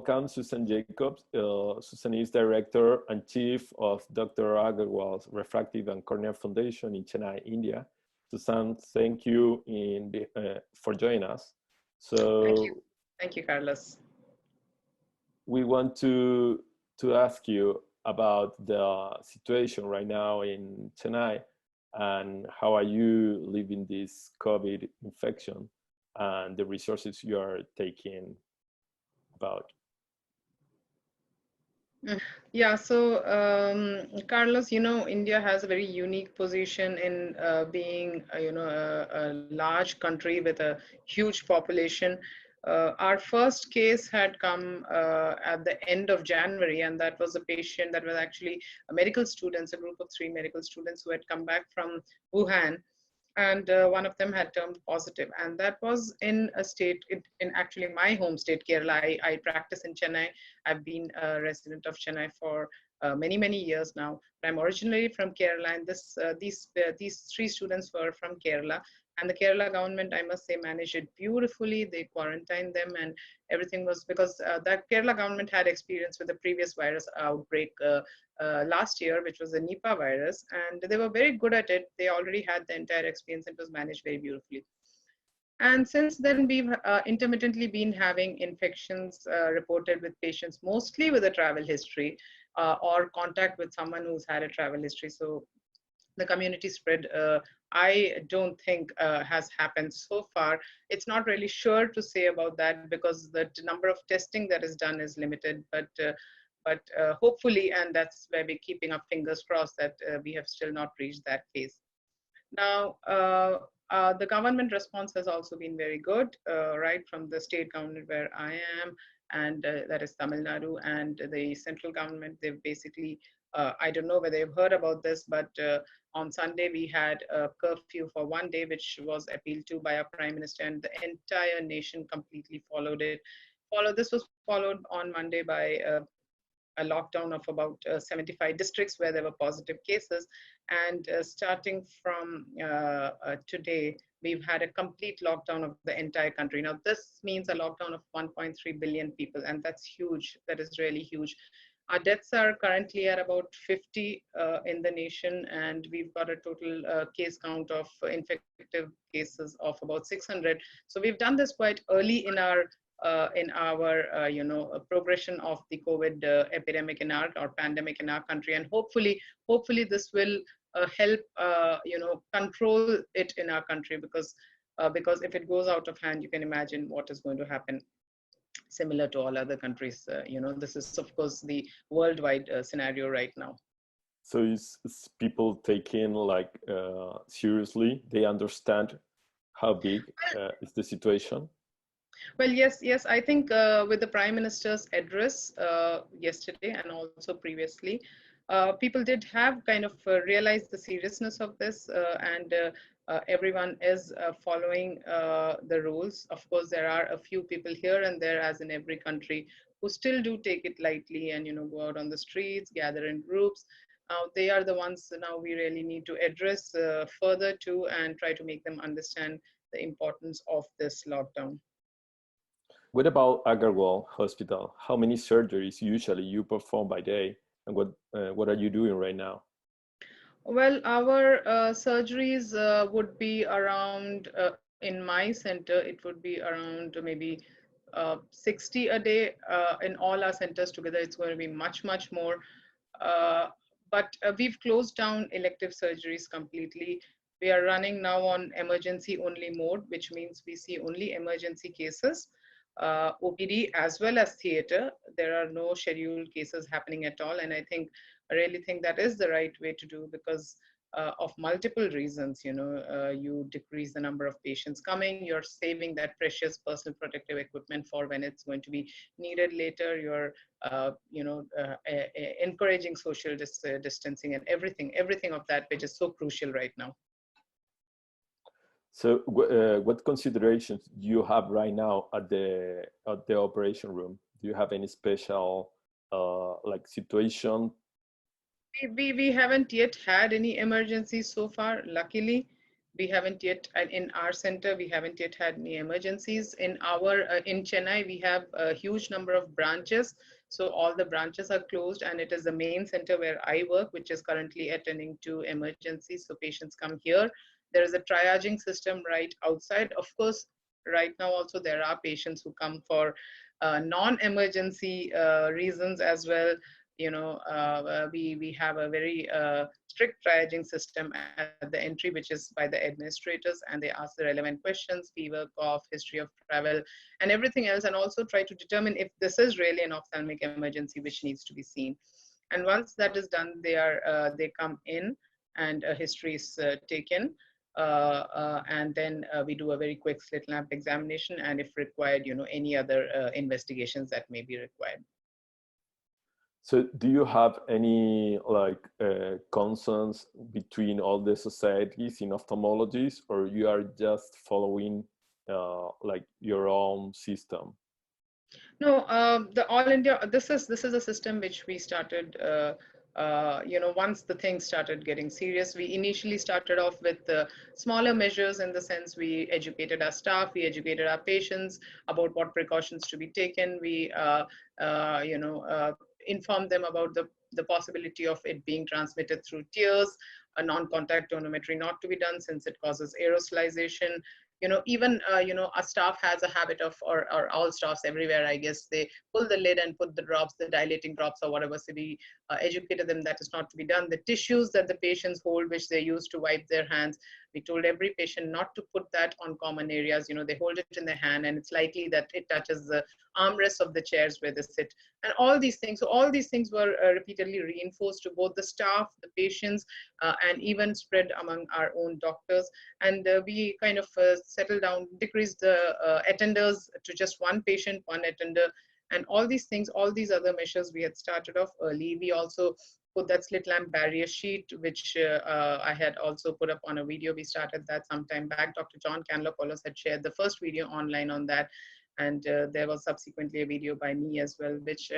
welcome Soosan Jacobs. Soosan is director and chief of Dr. Aggarwal's Refractive and Cornea Foundation in Chennai, India. Soosan, thank you for joining us. So thank you, Carlos. We want to ask you about the situation right now in Chennai and how are you living this COVID infection and the resources you are taking about. Yeah, so Carlos, India has a very unique position in being, a large country with a huge population. Our first case had come at the end of January, and that was a patient that was actually a medical students, a group of 3 medical students who had come back from Wuhan. And one of them had turned positive, and that was in a state in actually my home state, Kerala. I practice in Chennai. I've been a resident of Chennai for many years now. I'm originally from Kerala, and these 3 students were from Kerala. And the Kerala government, I must say, managed it beautifully. They quarantined them, and everything was because the Kerala government had experience with the previous virus outbreak last year, which was the Nipah virus, and they were very good at it. They already had the entire experience. It was managed very beautifully. And since then, we've intermittently been having infections reported with patients, mostly with a travel history or contact with someone who's had a travel history. So the community spread, I don't think has happened so far. It's not really sure to say about that because the number of testing that is done is limited, but hopefully, and that's where we're keeping our fingers crossed that we have still not reached that phase. Now, the government response has also been very good, right from the state government where I am, and that is Tamil Nadu, and the central government. They've basically, I don't know whether you've heard about this, but on Sunday we had a curfew for 1 day, which was appealed to by our Prime Minister, and the entire nation completely followed it. This was followed on Monday by a lockdown of about 75 districts where there were positive cases. And starting from today, we've had a complete lockdown of the entire country. Now, this means a lockdown of 1.3 billion people, and that's huge. That is really huge. Our deaths are currently at about 50 in the nation, and we've got a total case count of infective cases of about 600. So we've done this quite early in our progression of the COVID epidemic or pandemic in our country, and hopefully this will help control it in our country, because if it goes out of hand, you can imagine what is going to happen. Similar to all other countries, this is of course the worldwide scenario right now. So is people taking like seriously? They understand how big is the situation? Well, yes. I think with the Prime Minister's address yesterday and also previously, people did have kind of realized the seriousness of this, and everyone is following the rules. Of course, there are a few people here and there, as in every country, who still do take it lightly and go out on the streets, gather in groups. They are the ones now we really need to address further to, and try to make them understand the importance of this lockdown. What about Aggarwal Hospital? How many surgeries usually you perform by day, and what are you doing right now? Well, our surgeries would be around, in my center, it would be around maybe 60 a day. In all our centers together, it's going to be much more. But we've closed down elective surgeries completely. We are running now on emergency only mode, which means we see only emergency cases. OPD as well as theater. There are no scheduled cases happening at all, and I really think that is the right way to do, because of multiple reasons. You decrease the number of patients coming, you're saving that precious personal protective equipment for when it's going to be needed later. You're encouraging social distancing and everything of that, which is so crucial right now. So what considerations do you have right now at the operation room? Do you have any special like situation? We haven't yet had any emergencies so far, luckily, we haven't yet, and in our center, we haven't yet had any emergencies. In our, in Chennai, we have a huge number of branches. So all the branches are closed, and it is the main center where I work, which is currently attending to emergencies. So patients come here. There is a triaging system right outside. Of course, right now also there are patients who come for non-emergency reasons as well. We have a very strict triaging system at the entry, which is by the administrators, and they ask the relevant questions: fever, cough, history of travel, and everything else, and also try to determine if this is really an ophthalmic emergency which needs to be seen. And once that is done, they come in, and a history is taken. And then we do a very quick slit lamp examination, and if required, any other investigations that may be required. So do you have any concerns between all the societies in ophthalmologies, or you are just following your own system? No, the All India, this is a system which we started, once the things started getting serious. We initially started off with smaller measures, in the sense we educated our staff, we educated our patients about what precautions to be taken. We, informed them about the possibility of it being transmitted through tears, a non-contact tonometry not to be done since it causes aerosolization. Even our staff has a habit of, or all staffs everywhere, I guess, they pull the lid and put the drops, the dilating drops or whatever. So we educated them that is not to be done. The tissues that the patients hold, which they use to wipe their hands, we told every patient not to put that on common areas. They hold it in their hand, and it's likely that it touches the armrests of the chairs where they sit, and all these things. So all these things were repeatedly reinforced to both the staff, the patients, and even spread among our own doctors. And we kind of settled down, decreased the attenders to just one patient, one attender, and all these things, all these other measures we had started off early. We also put that slit lamp barrier sheet, which I had also put up on a video. We started that sometime back. Dr. John Canlopoulos had shared the first video online on that. And there was subsequently a video by me as well, which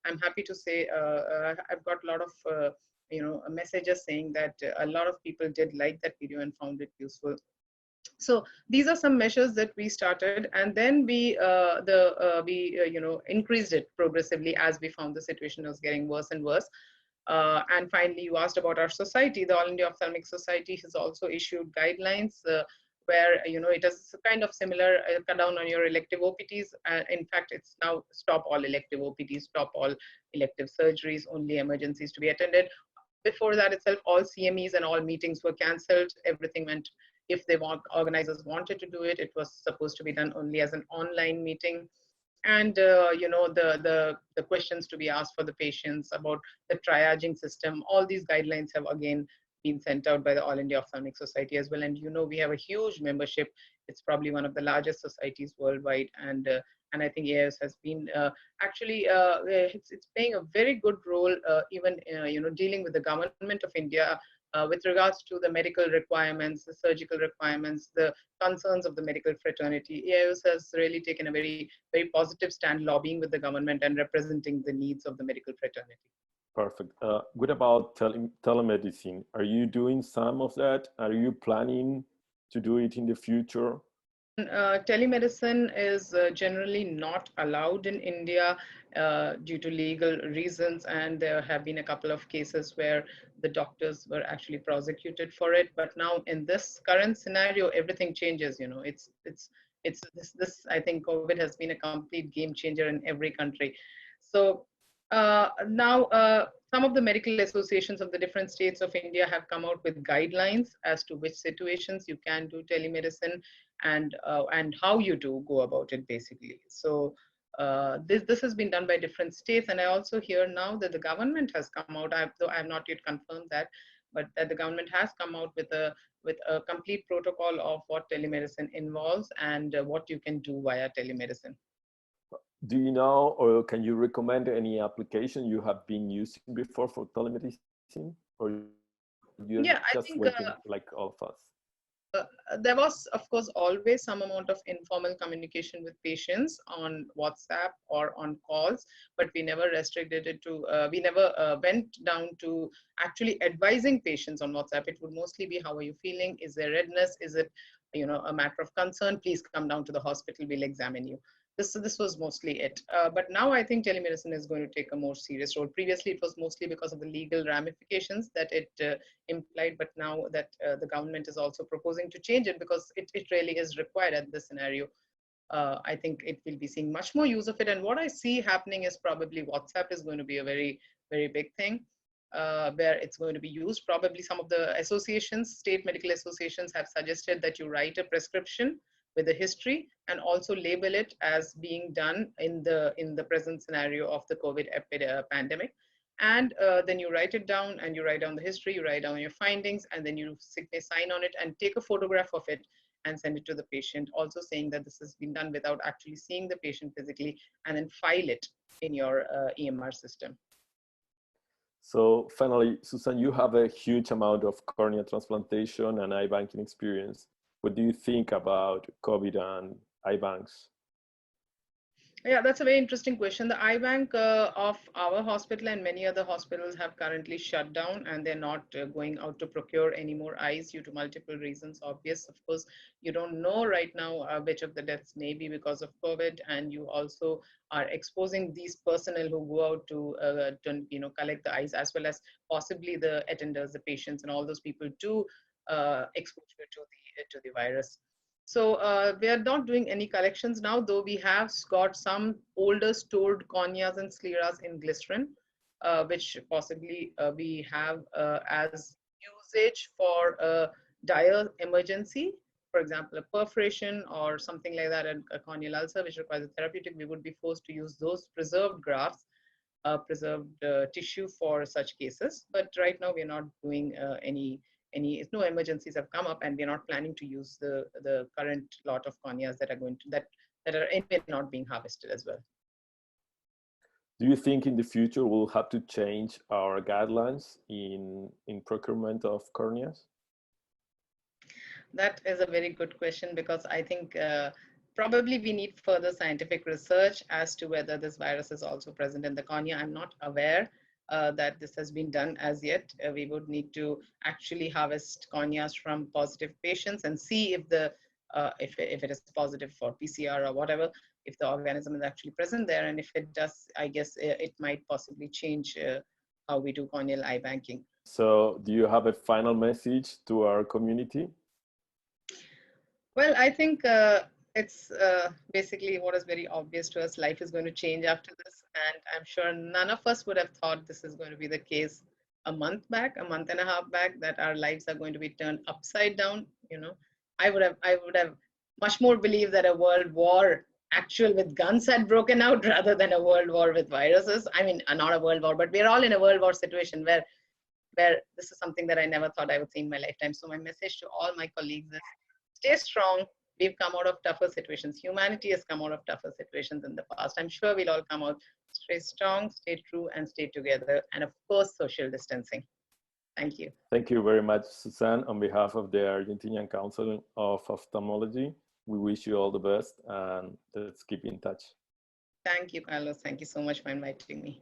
I'm happy to say I've got a lot of messages saying that a lot of people did like that video and found it useful. So these are some measures that we started, and then we increased it progressively as we found the situation was getting worse and worse. And finally, you asked about our society. The All India Ophthalmic Society has also issued guidelines where it is kind of similar, cut down on your elective OPTs. In fact, it's now stop all elective OPTs, stop all elective surgeries, only emergencies to be attended. Before that itself, all CMEs and all meetings were cancelled. Everything went, if organizers wanted to do it, it was supposed to be done only as an online meeting. And the questions to be asked for the patients about the triaging system, all these guidelines have again been sent out by the All India Ophthalmic Society as well. And we have a huge membership. It's probably one of the largest societies worldwide, and I think AIS has been actually it's playing a very good role, even dealing with the government of India with regards to the medical requirements, the surgical requirements, the concerns of the medical fraternity. AIS has really taken a very, very positive stand, lobbying with the government and representing the needs of the medical fraternity. Perfect. What about telemedicine? Are you doing some of that? Are you planning to do it in the future? Telemedicine is generally not allowed in India due to legal reasons, and there have been a couple of cases where the doctors were actually prosecuted for it. But now in this current scenario, everything changes. This I think COVID has been a complete game changer in every country. So now some of the medical associations of the different states of India have come out with guidelines as to which situations you can do telemedicine, and how you do go about it, basically. So this has been done by different states, and I also hear now that the government has come out, though I have not yet confirmed that, but that the government has come out with a complete protocol of what telemedicine involves and what you can do via telemedicine. Do you know, or can you recommend any application you have been using before for telemedicine, or you're just waiting like all of us? There was, of course, always some amount of informal communication with patients on WhatsApp or on calls, but we never restricted it to, we never went down to actually advising patients on WhatsApp. It would mostly be, how are you feeling? Is there redness? Is it, a matter of concern? Please come down to the hospital, we'll examine you. This was mostly it. But now I think telemedicine is going to take a more serious role. Previously, it was mostly because of the legal ramifications that it implied, but now that the government is also proposing to change it, because it really is required at this scenario. I think it will be seeing much more use of it. And what I see happening is probably WhatsApp is going to be a very, very big thing, where it's going to be used. Probably some of the associations, state medical associations, have suggested that you write a prescription with a history and also label it as being done in the present scenario of the COVID pandemic. And then you write it down, and you write down the history, you write down your findings, and then you sign on it and take a photograph of it and send it to the patient, also saying that this has been done without actually seeing the patient physically, and then file it in your EMR system. So finally, Soosan, you have a huge amount of cornea transplantation and eye banking experience. What do you think about COVID and eye banks? Yeah, that's a very interesting question. The eye bank of our hospital and many other hospitals have currently shut down, and they're not going out to procure any more eyes due to multiple reasons. Obvious, of course, you don't know right now which of the deaths may be because of COVID, and you also are exposing these personnel who go out to collect the eyes, as well as possibly the attenders, the patients, and all those people to exposure to the virus. So we are not doing any collections now, though we have got some older stored corneas and scleras in glycerin, which possibly we have as usage for a dire emergency. For example, a perforation or something like that, a corneal ulcer, which requires a therapeutic, we would be forced to use those preserved grafts, preserved tissue for such cases. But right now, we're not doing no emergencies have come up, and we're not planning to use the current lot of corneas that are that are anyway not being harvested as well. Do you think in the future we'll have to change our guidelines in procurement of corneas? That is a very good question, because I think probably we need further scientific research as to whether this virus is also present in the cornea. I'm not aware that this has been done as yet. We would need to actually harvest corneas from positive patients and see if if it is positive for PCR or whatever, if the organism is actually present there. And if it does, I guess it might possibly change how we do corneal eye banking. So do you have a final message to our community? Well, I think it's basically what is very obvious to us. Life is going to change after this, and I'm sure none of us would have thought this is going to be the case a month and a half back, that our lives are going to be turned upside down. I would have much more believed that a world war actual with guns had broken out rather than a world war with viruses. I mean, not a world war, but we're all in a world war situation where this is something that I never thought I would see in my lifetime. So my message to all my colleagues is, stay strong. We've come out of tougher situations. Humanity has come out of tougher situations in the past. I'm sure we'll all come out. Stay strong, stay true, and stay together. And of course, social distancing. Thank you. Thank you very much, Soosan. On behalf of the Argentinian Council of Ophthalmology, we wish you all the best, and let's keep in touch. Thank you, Carlos. Thank you so much for inviting me.